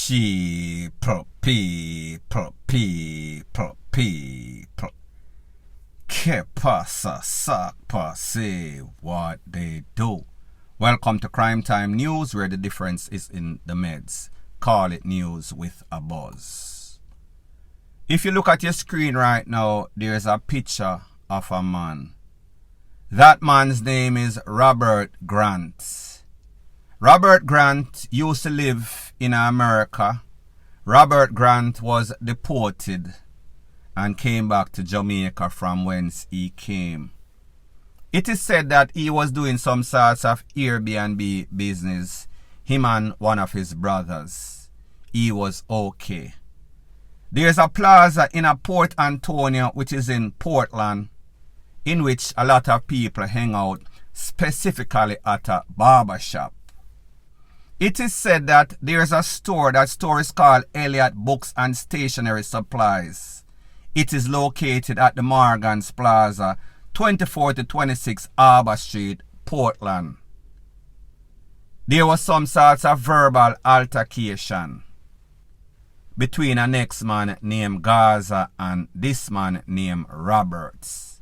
People. Que pasa, sakpa, say what they do. Welcome to Crime Time News, where the difference is in the meds. Call it news with a buzz. If you look at your screen right now, there's a picture of a man. That man's name is Robert Grant. Robert Grant used to live in America. Robert Grant was deported and came back to Jamaica from whence he came. It is said that he was doing some sorts of Airbnb business, him and one of his brothers. He was okay. There's a plaza in Port Antonio, which is in Portland, in which a lot of people hang out, specifically at a barber shop. It is said that there's a store. That store is called Elliott Books and Stationery Supplies. It is located at the Morgan's Plaza, 24 to 26 Arbor Street, Portland. There was some sorts of verbal altercation between a next man named Gaza and this man named Roberts.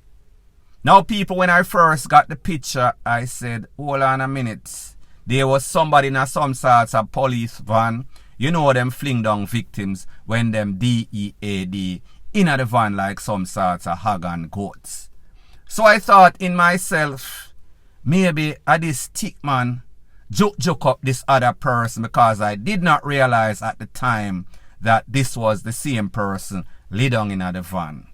Now people, when I first got the picture, I said, hold on a minute. There was somebody in some sorts of police van. You know them fling down victims when them DEAD in the van like some sorts of hog and goats. So I thought in myself, maybe this stick man joke up this other person, because I did not realize at the time that this was the same person laid down in the van.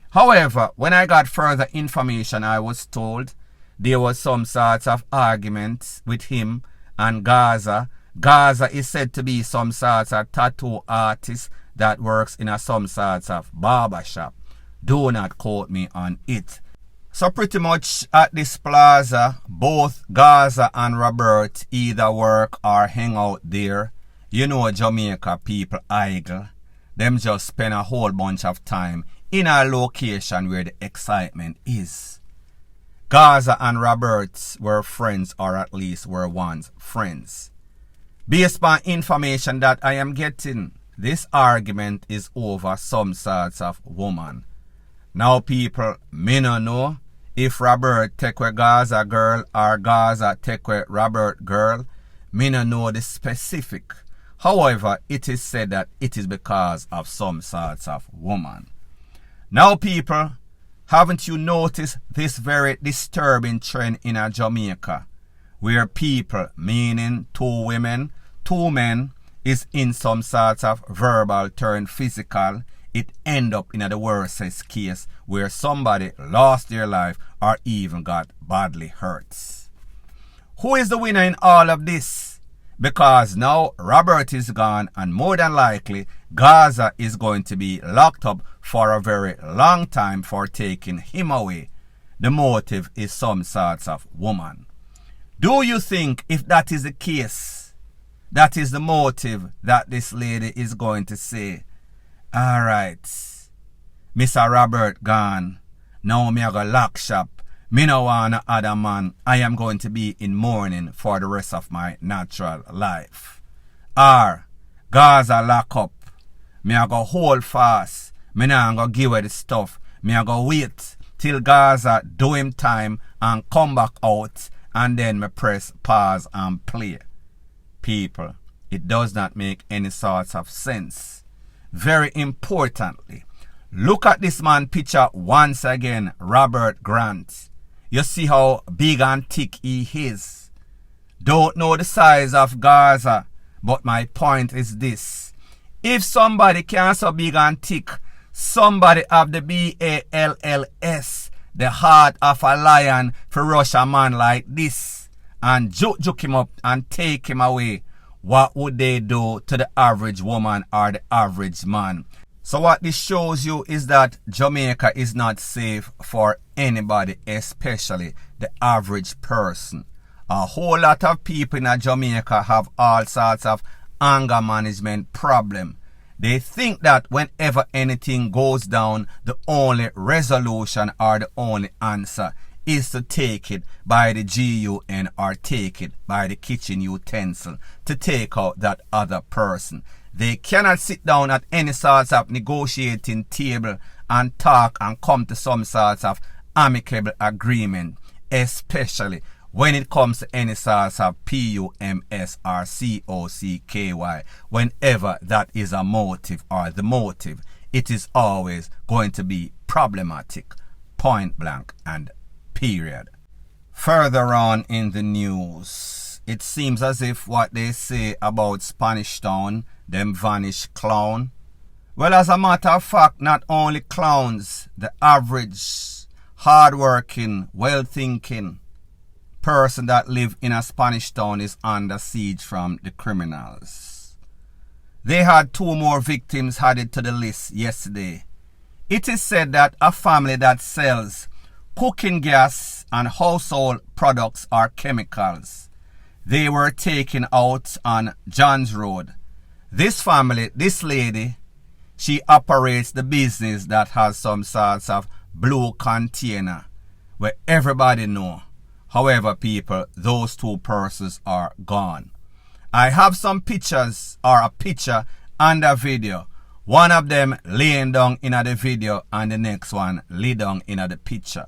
However, when I got further information, I was told there was some sorts of arguments with him and Gaza. Gaza is said to be some sorts of tattoo artist that works in some sorts of barber shop. Do not quote me on it. So pretty much at this plaza, both Gaza and Robert either work or hang out there. You know Jamaica people idle. Them just spend a whole bunch of time in a location where the excitement is. Gaza and Roberts were friends, or at least were once friends. Based on information that I am getting, this argument is over some sorts of woman. Now people, me no know if Robert take with Gaza girl or Gaza take with Robert girl. Me no know the specific. However, it is said that it is because of some sorts of woman. Now people, haven't you noticed this very disturbing trend in Jamaica, where people, meaning two women, two men, is in some sort of verbal turn physical? It end up in the worst case where somebody lost their life or even got badly hurt. Who is the winner in all of this? Because now Robert is gone, and more than likely Gaza is going to be locked up for a very long time for taking him away. The motive is some sorts of woman. Do you think if that is the case, that is the motive that this lady is going to say, alright, Mr. Robert gone, now me I go lock shop. Me no want no other man. I am going to be in mourning for the rest of my natural life. Or Gaza lock up. Me I go hold fast. Me nah go give away the stuff. Me I go wait till Gaza do him time and come back out, and then me press pause and play. People, it does not make any sorts of sense. Very importantly, look at this man picture once again, Robert Grant. You see how big and thick he is. Don't know the size of Gaza, but my point is this. If somebody can so big and thick, somebody have the BALLS, the heart of a lion, for rush a man like this and juke him up and take him away, what would they do to the average woman or the average man? So what this shows you is that Jamaica is not safe for anybody, especially the average person. A whole lot of people in Jamaica have all sorts of anger management problem. They think that whenever anything goes down, the only resolution or the only answer is to take it by the GUN or take it by the kitchen utensil to take out that other person. They cannot sit down at any sorts of negotiating table and talk and come to some sorts of amicable agreement, especially when it comes to any sorts of PUMS or COCKY. Whenever that is a motive or the motive, it is always going to be problematic, point blank and period. Further on in the news, it seems as if what they say about Spanish Town, them vanish clown. Well, as a matter of fact, not only clowns, the average, hard-working, well-thinking person that live in a Spanish Town is under siege from the criminals. They had 2 more victims added to the list yesterday. It is said that a family that sells cooking gas and household products or chemicals, they were taken out on John's Road. This family, this lady, she operates the business that has some sorts of blue container where everybody know. However, people, those 2 persons are gone. I have some pictures or a picture and a video. One of them laying down in the video and the next one lay down in the picture.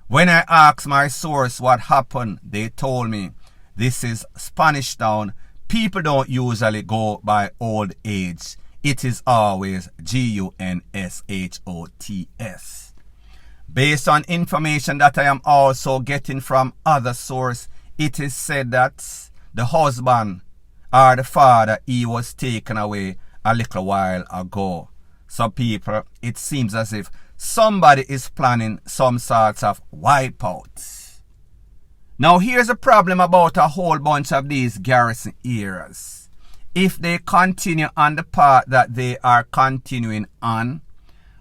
When I asked my source what happened, they told me this is Spanish Town. People don't usually go by old age. It is always GUNSHOTS. Based on information that I am also getting from other sources, it is said that the husband or the father, he was taken away a little while ago. So people, it seems as if somebody is planning some sorts of wipeout. Now here's a problem about a whole bunch of these garrison areas. If they continue on the path that they are continuing on,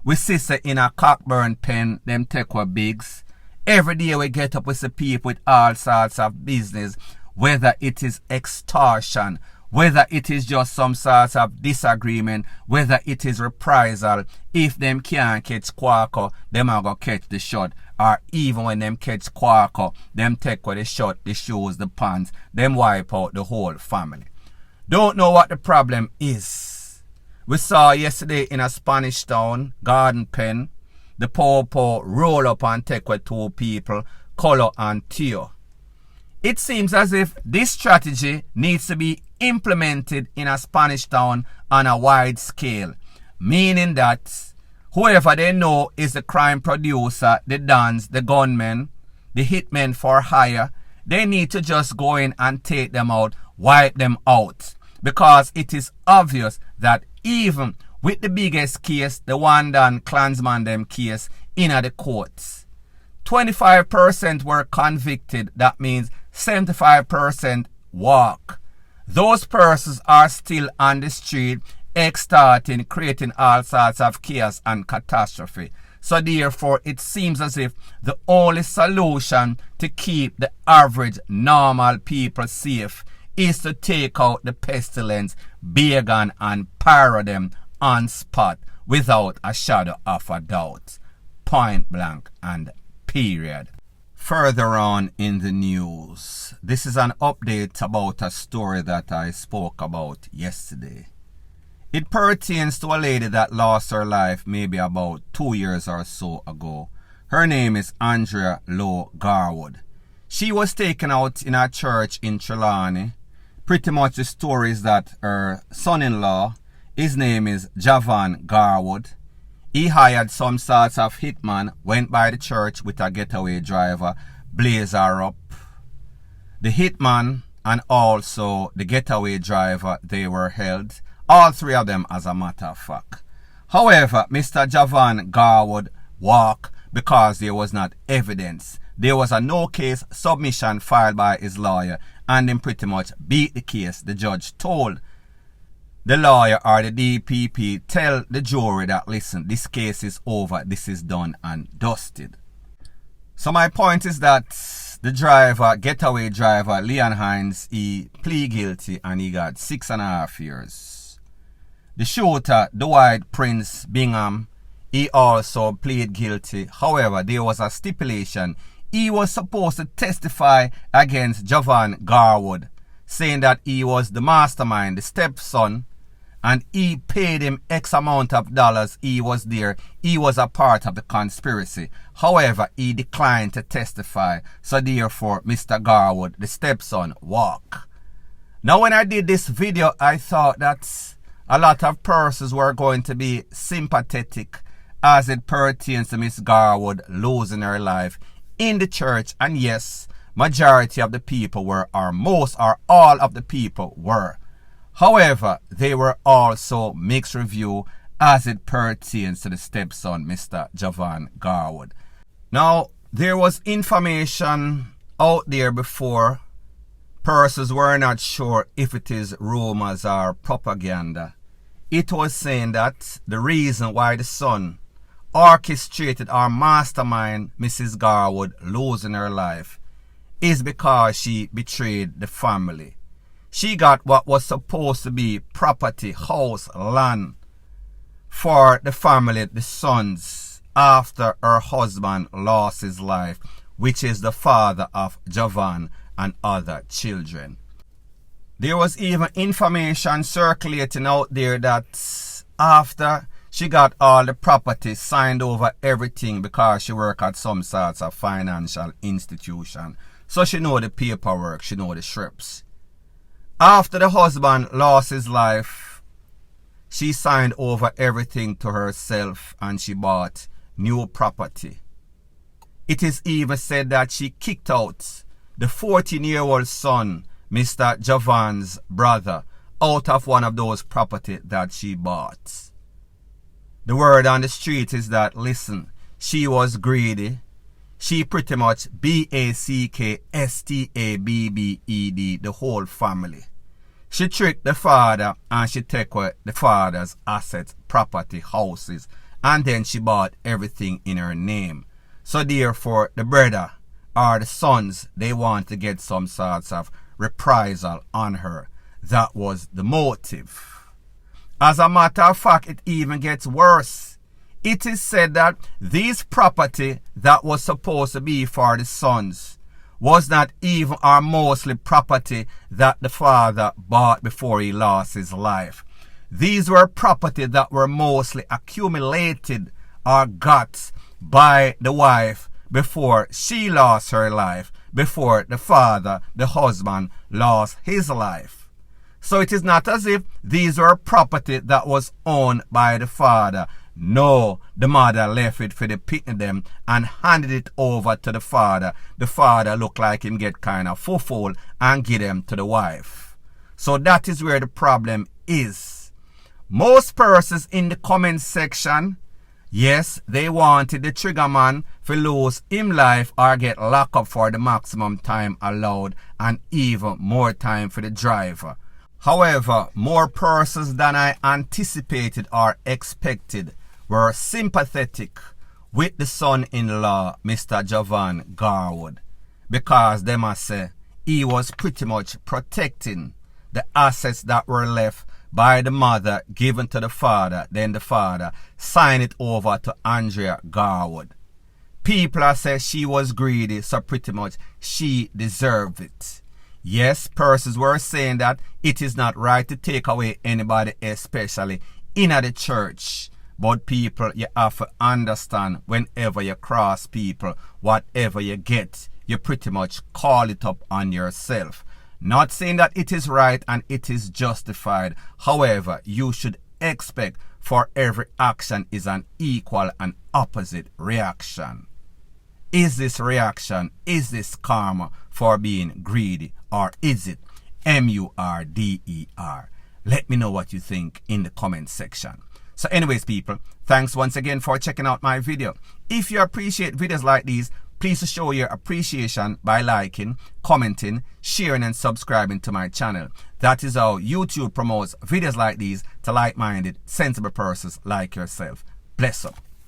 we see in a Cockburn pen, them take our bigs. Every day we get up with the people with all sorts of business, whether it is extortion, whether it is just some sorts of disagreement, whether it is reprisal. If them can't catch Quaco, them are going to catch the shot. Or even when them catch Quaco, them take with the shot, the shoes, the pants, them wipe out the whole family. Don't know what the problem is. We saw yesterday in a Spanish Town, garden pen, the popo roll up and take with 2 people, Color and Tio. It seems as if this strategy needs to be implemented in a Spanish Town on a wide scale, meaning that whoever they know is the crime producer, the dons, the gunmen, the hitmen for hire, they need to just go in and take them out, wipe them out. Because it is obvious that even with the biggest case, the one done Klansman them case in the courts, 25% were convicted. That means 75% walk. Those persons are still on the street, extorting, creating all sorts of chaos and catastrophe. So therefore, it seems as if the only solution to keep the average normal people safe is to take out the pestilence, Began and pyro them on spot without a shadow of a doubt. Point blank and period. Further on in the news, this is an update about a story that I spoke about yesterday. It pertains to a lady that lost her life maybe about 2 years or so ago. Her name is Andrea Lowe Garwood. She was taken out in a church in Trelawney. Pretty much the story is that her son-in-law, his name is Javan Garwood, he hired some sorts of hitman, went by the church with a getaway driver, blazed her up. The hitman and also the getaway driver, they were held. All 3 of them, as a matter of fact. However, Mr. Javan Garwood walked because there was not evidence. There was a no case submission filed by his lawyer and him pretty much beat the case. The judge told the lawyer or the DPP, tell the jury that, listen, this case is over, this is done and dusted. So my point is that the driver, getaway driver, Leon Hines, he pleaded guilty and he got 6.5 years. The shooter, Dwight Prince Bingham, he also pleaded guilty. However, there was a stipulation. he was supposed to testify against Jovan Garwood, saying that he was the mastermind, the stepson, and he paid him X amount of dollars. He was there. He was a part of the conspiracy. However, he declined to testify. So therefore, Mr. Garwood, the stepson, walk. Now when I did this video, I thought that a lot of persons were going to be sympathetic as it pertains to Miss Garwood losing her life in the church. And yes, majority of the people were, or most or all of the people were. However, they were also mixed review as it pertains to the stepson, Mr. Jovan Garwood. Now, there was information out there before. Persons were not sure if it is rumors or propaganda. It was saying that the reason why the son orchestrated or mastermind Mrs. Garwood losing her life is because she betrayed the family. She got what was supposed to be property, house, land for the family, the sons, after her husband lost his life, which is the father of Jovan and other children. There was even information circulating out there that after she got all the property, signed over everything because she worked at some sorts of financial institution. So she know the paperwork, she know the scripts. After the husband lost his life, she signed over everything to herself and she bought new property. It is even said that she kicked out the 14-year-old son, Mr. Jovan's brother, out of one of those property that she bought. The word on the street is that, listen, she was greedy. She pretty much BACKSTABBED the whole family. She tricked the father and she took away the father's assets, property, houses, and then she bought everything in her name. So therefore, the brother or the sons, they want to get some sorts of reprisal on her. That was the motive. As a matter of fact, it even gets worse. It is said that this property that was supposed to be for the sons was not even or mostly property that the father bought before he lost his life. These were property that were mostly accumulated or got by the wife before she lost her life, before the father, the husband, lost his life. So it is not as if these were property that was owned by the father. No, the mother left it for the picking them and handed it over to the father. The father looked like him get kind of full and give them to the wife. So that is where the problem is. Most persons in the comment section, yes, they wanted the trigger man to lose him life or get locked up for the maximum time allowed and even more time for the driver. However, more persons than I anticipated or expected were sympathetic with the son-in-law, Mr. Jovan Garwood, because they must say he was pretty much protecting the assets that were left by the mother given to the father. Then the father signed it over to Andrea Garwood. People are saying she was greedy, so pretty much she deserved it. Yes, persons were saying that it is not right to take away anybody, especially in the church. But people, you have to understand, whenever you cross people, whatever you get, you pretty much call it up on yourself. Not saying that it is right and it is justified. However, you should expect for every action is an equal and opposite reaction. Is this reaction, is this karma for being greedy, or is it MURDER? Let me know what you think in the comment section. So anyways, people, thanks once again for checking out my video. If you appreciate videos like these, please show your appreciation by liking, commenting, sharing and subscribing to my channel. That is how YouTube promotes videos like these to like-minded, sensible persons like yourself. Bless up.